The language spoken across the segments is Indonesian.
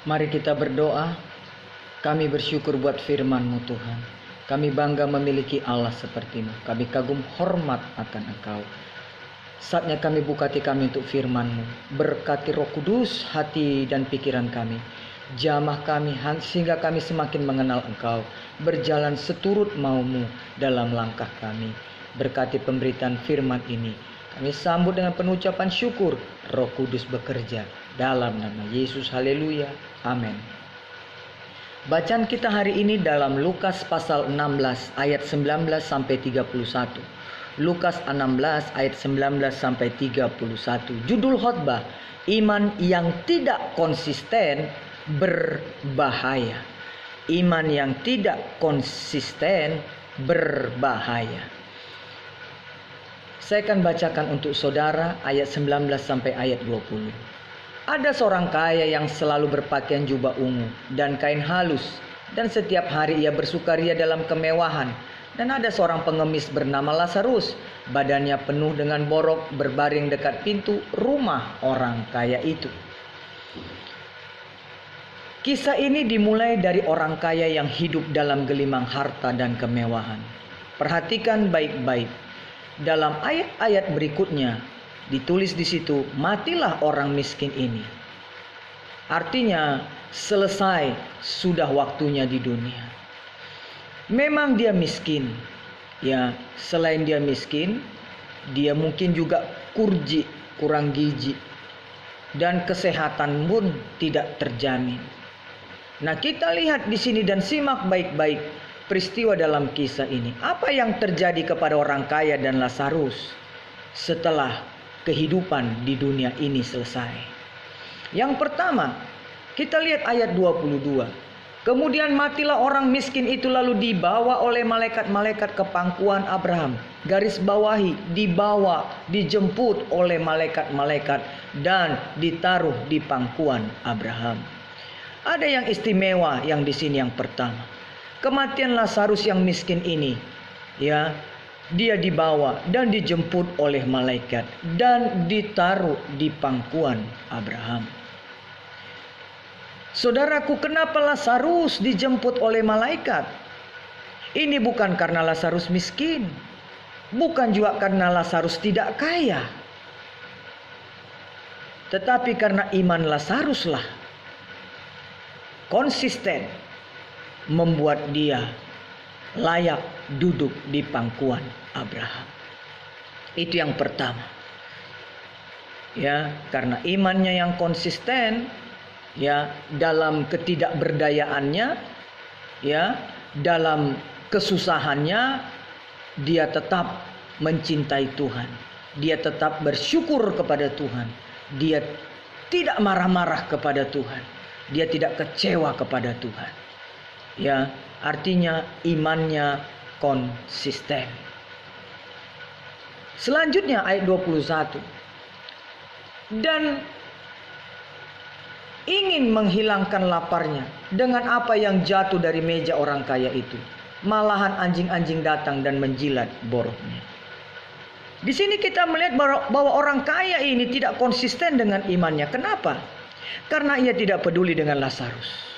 Mari kita berdoa. Kami bersyukur buat firman-Mu Tuhan. Kami bangga memiliki Allah seperti-Mu. Kami kagum hormat akan Engkau. Saatnya kami buka hati kami untuk firman-Mu. Berkati Roh Kudus hati dan pikiran kami. Jamah kami sehingga kami semakin mengenal Engkau. Berjalan seturut mau-Mu dalam langkah kami. Berkati pemberitaan firman ini. Kami sambut dengan penucapan syukur. Roh Kudus bekerja dalam nama Yesus. Haleluya. Amin. Bacaan kita hari ini dalam Lukas pasal 16 ayat 19 sampai 31. Lukas 16 ayat 19 sampai 31. Judul khotbah, iman yang tidak konsisten berbahaya. Iman yang tidak konsisten berbahaya. Saya akan bacakan untuk saudara ayat 19 sampai ayat 20. Ada seorang kaya yang selalu berpakaian jubah ungu dan kain halus, dan setiap hari ia bersukaria dalam kemewahan. Dan ada seorang pengemis bernama Lazarus, badannya penuh dengan borok, berbaring dekat pintu rumah orang kaya itu. Kisah ini dimulai dari orang kaya yang hidup dalam gelimang harta dan kemewahan. Perhatikan baik-baik. Dalam ayat-ayat berikutnya ditulis di situ, matilah orang miskin ini. Artinya selesai sudah waktunya di dunia. Memang dia miskin. Ya, selain dia miskin, dia mungkin juga kurji, kurang gizi. Dan kesehatan pun tidak terjamin. Nah, kita lihat di sini dan simak baik-baik peristiwa dalam kisah ini. Apa yang terjadi kepada orang kaya dan Lazarus setelah kehidupan di dunia ini selesai? Yang pertama, kita lihat ayat 22. Kemudian matilah orang miskin itu lalu dibawa oleh malaikat-malaikat ke pangkuan Abraham. Garis bawahi, dibawa, dijemput oleh malaikat-malaikat dan ditaruh di pangkuan Abraham. Ada yang istimewa yang di sini yang pertama. Kematian Lazarus yang miskin ini, ya, dia dibawa dan dijemput oleh malaikat dan ditaruh di pangkuan Abraham. Saudaraku, kenapa Lazarus dijemput oleh malaikat? Ini bukan karena Lazarus miskin, bukan juga karena Lazarus tidak kaya, tetapi karena iman Lazaruslah konsisten membuat dia layak duduk di pangkuan Abraham. Itu yang pertama. Ya, karena imannya yang konsisten, ya, dalam ketidakberdayaannya, ya, dalam kesusahannya, dia tetap mencintai Tuhan. Dia tetap bersyukur kepada Tuhan. Dia tidak marah-marah kepada Tuhan. Dia tidak kecewa kepada Tuhan. Ya, artinya imannya konsisten. Selanjutnya ayat 21. Dan ingin menghilangkan laparnya dengan apa yang jatuh dari meja orang kaya itu. Malahan anjing-anjing datang dan menjilat boroknya. Di sini kita melihat bahwa orang kaya ini tidak konsisten dengan imannya. Kenapa? Karena ia tidak peduli dengan Lazarus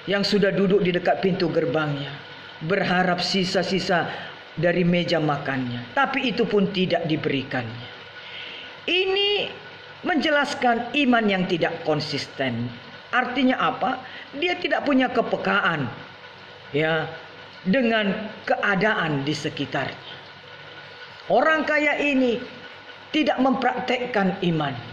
yang sudah duduk di dekat pintu gerbangnya, berharap sisa-sisa dari meja makannya, tapi itu pun tidak diberikannya. Ini menjelaskan iman yang tidak konsisten. Artinya apa? Dia tidak punya kepekaan, ya, dengan keadaan di sekitarnya. Orang kaya ini tidak mempraktekkan imannya.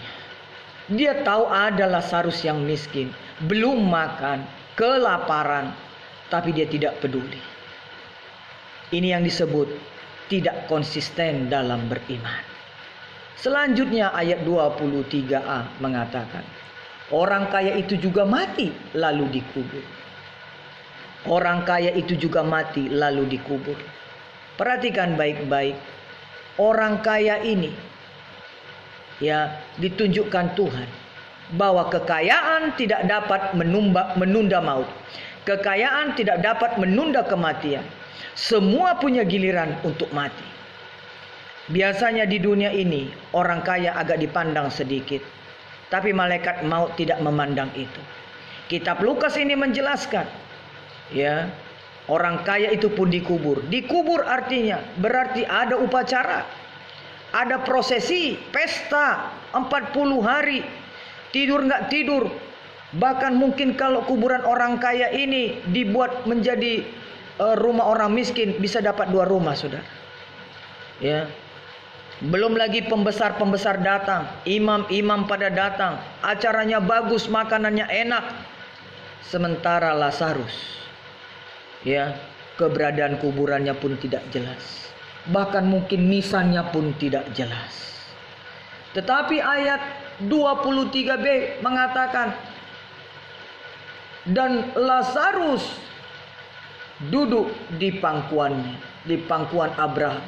Dia tahu ada Lazarus yang miskin, belum makan, kelaparan, tapi dia tidak peduli. Ini yang disebut tidak konsisten dalam beriman. Selanjutnya ayat 23a mengatakan, orang kaya itu juga mati lalu dikubur. Orang kaya itu juga mati lalu dikubur. Perhatikan baik-baik. Orang kaya ini, ya, ditunjukkan Tuhan bahwa kekayaan tidak dapat menunda maut. Kekayaan tidak dapat menunda kematian. Semua punya giliran untuk mati. Biasanya di dunia ini orang kaya agak dipandang sedikit, tapi malaikat maut tidak memandang itu. Kitab Lukas ini menjelaskan, ya, orang kaya itu pun dikubur. Dikubur artinya berarti ada upacara, ada prosesi, pesta 40 hari, tidur nggak tidur. Bahkan mungkin kalau kuburan orang kaya ini dibuat menjadi rumah orang miskin, bisa dapat 2 rumah, saudara. Ya. Belum lagi pembesar-pembesar datang, imam-imam pada datang, acaranya bagus, makanannya enak. Sementara Lazarus, ya, keberadaan kuburannya pun tidak jelas. Bahkan mungkin nisannya pun tidak jelas. Tetapi ayat 23b mengatakan, dan Lazarus duduk di pangkuannya, di pangkuan Abraham,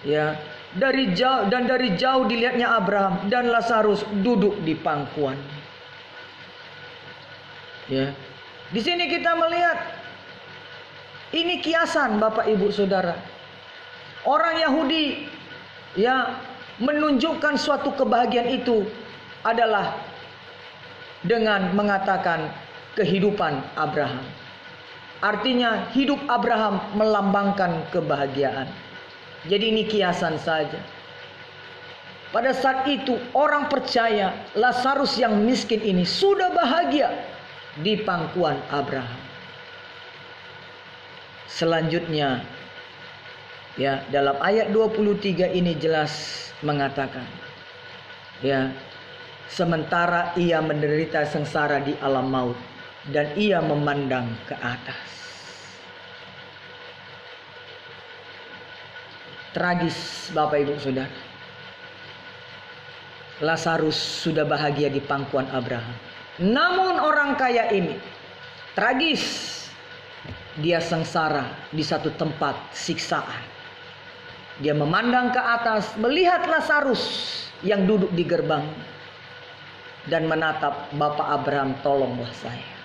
ya. Dari jauh dilihatnya Abraham dan Lazarus duduk di pangkuannya. Ya. Di sini kita melihat ini kiasan, Bapak Ibu Saudara. Orang Yahudi, ya, menunjukkan suatu kebahagiaan itu adalah dengan mengatakan kehidupan Abraham. Artinya hidup Abraham melambangkan kebahagiaan. Jadi ini kiasan saja. Pada saat itu orang percaya Lazarus yang miskin ini sudah bahagia di pangkuan Abraham. Selanjutnya, ya, dalam ayat 23 ini jelas mengatakan, ya, sementara ia menderita sengsara di alam maut dan ia memandang ke atas. Tragis, Bapak Ibu Saudara. Lazarus sudah bahagia di pangkuan Abraham. Namun orang kaya ini tragis. Dia sengsara di satu tempat siksaan. Dia memandang ke atas, melihat Lazarus yang duduk di gerbang dan menatap, Bapak Abraham, tolonglah saya.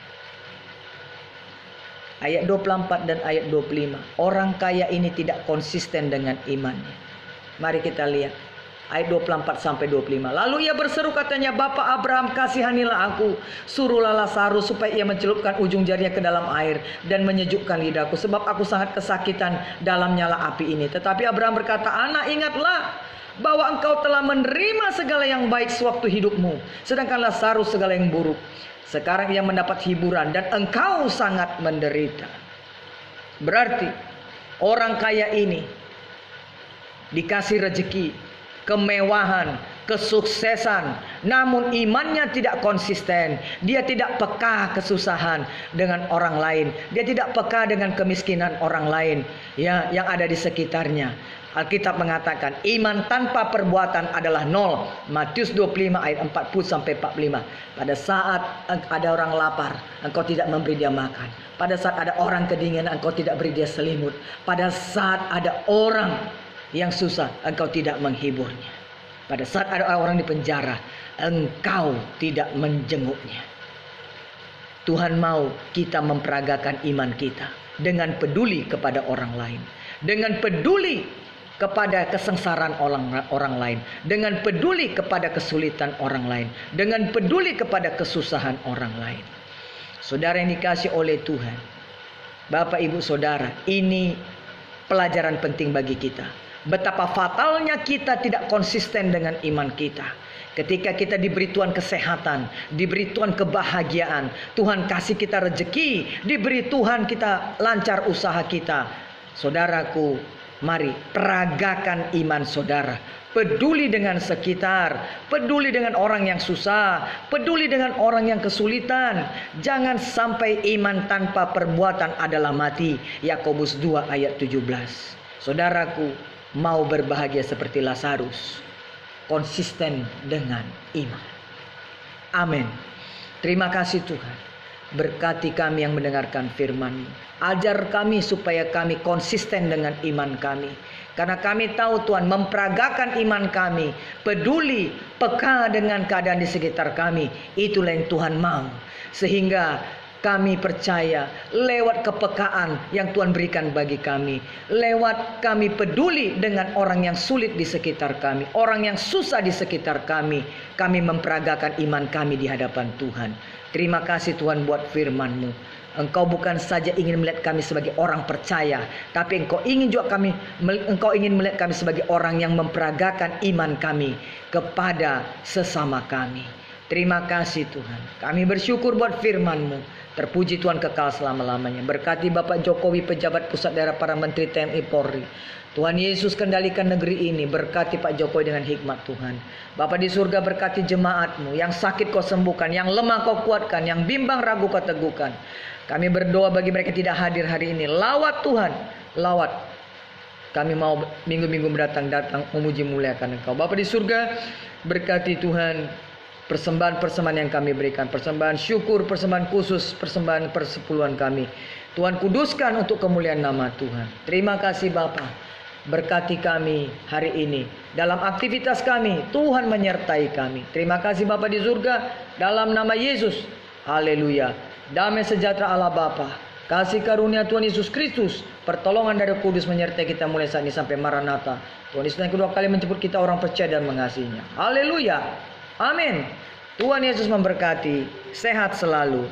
Ayat 24 dan ayat 25. Orang kaya ini tidak konsisten dengan imannya. Mari kita lihat ayat 24 sampai 25. Lalu ia berseru, katanya, Bapak Abraham, kasihanilah aku. Suruhlah Lazarus supaya ia mencelupkan ujung jarinya ke dalam air dan menyejukkan lidahku, sebab aku sangat kesakitan dalam nyala api ini. Tetapi Abraham berkata, anak, ingatlah bahwa engkau telah menerima segala yang baik sewaktu hidupmu, sedangkan Lazarus segala yang buruk. Sekarang ia mendapat hiburan dan engkau sangat menderita. Berarti orang kaya ini dikasih rezeki, kemewahan, kesuksesan, namun imannya tidak konsisten. Dia tidak peka kesusahan dengan orang lain. Dia tidak peka dengan kemiskinan orang lain, ya, yang ada di sekitarnya. Alkitab mengatakan iman tanpa perbuatan adalah nol. Matius 25 ayat 40 sampai 45. Pada saat ada orang lapar, engkau tidak memberi dia makan. Pada saat ada orang kedinginan, engkau tidak beri dia selimut. Pada saat ada orang yang susah, engkau tidak menghiburnya. Pada saat ada orang di penjara, engkau tidak menjenguknya. Tuhan mau kita memperagakan iman kita dengan peduli kepada orang lain, dengan peduli kepada kesengsaraan orang lain, dengan peduli kepada kesulitan orang lain, dengan peduli kepada kesusahan orang lain. Saudara yang dikasih oleh Tuhan, Bapak Ibu Saudara, ini pelajaran penting bagi kita. Betapa fatalnya kita tidak konsisten dengan iman kita. Ketika kita diberi Tuhan kesehatan, diberi Tuhan kebahagiaan, Tuhan kasih kita rezeki, diberi Tuhan kita lancar usaha kita. Saudaraku, mari peragakan iman saudara. Peduli dengan sekitar, peduli dengan orang yang susah, peduli dengan orang yang kesulitan. Jangan sampai iman tanpa perbuatan adalah mati. Yakobus 2 ayat 17. Saudaraku, mau berbahagia seperti Lazarus, konsisten dengan iman. Amin. Terima kasih Tuhan. Berkati kami yang mendengarkan firman-Mu. Ajar kami supaya kami konsisten dengan iman kami. Karena kami tahu Tuhan memperagakan iman kami. Peduli, peka dengan keadaan di sekitar kami. Itulah yang Tuhan mau. Sehingga kami percaya lewat kepekaan yang Tuhan berikan bagi kami. Lewat kami peduli dengan orang yang sulit di sekitar kami. Orang yang susah di sekitar kami. Kami memperagakan iman kami di hadapan Tuhan. Terima kasih Tuhan buat firman-Mu. Engkau bukan saja ingin melihat kami sebagai orang percaya, tapi Engkau ingin melihat kami sebagai orang yang memperagakan iman kami kepada sesama kami. Terima kasih Tuhan. Kami bersyukur buat firman-Mu. Terpuji Tuhan kekal selama-lamanya. Berkati Bapak Jokowi, pejabat pusat daerah, para menteri TNI Polri. Tuhan Yesus, kendalikan negeri ini. Berkati Pak Jokowi dengan hikmat Tuhan. Bapak di surga, berkati jemaat-Mu. Yang sakit Kau sembuhkan, yang lemah Kau kuatkan, yang bimbang ragu Kau teguhkan. Kami berdoa bagi mereka yang tidak hadir hari ini. Lawat Tuhan, lawat. Kami mau minggu-minggu mendatang memuji muliakan Engkau. Bapak di surga, berkati Tuhan persembahan-persembahan yang kami berikan, persembahan syukur, persembahan khusus, persembahan persepuluhan kami. Tuhan kuduskan untuk kemuliaan nama Tuhan. Terima kasih Bapa. Berkati kami hari ini. Dalam aktivitas kami, Tuhan menyertai kami. Terima kasih Bapa di surga. Dalam nama Yesus. Haleluya. Damai sejahtera Allah Bapa, kasih karunia Tuhan Yesus Kristus, pertolongan dari Kudus menyertai kita mulai saat ini sampai Maranatha. Tuhan Yesus yang kedua kali menjemput kita orang percaya dan mengasihinya. Haleluya. Amin. Tuhan Yesus memberkati. Sehat selalu.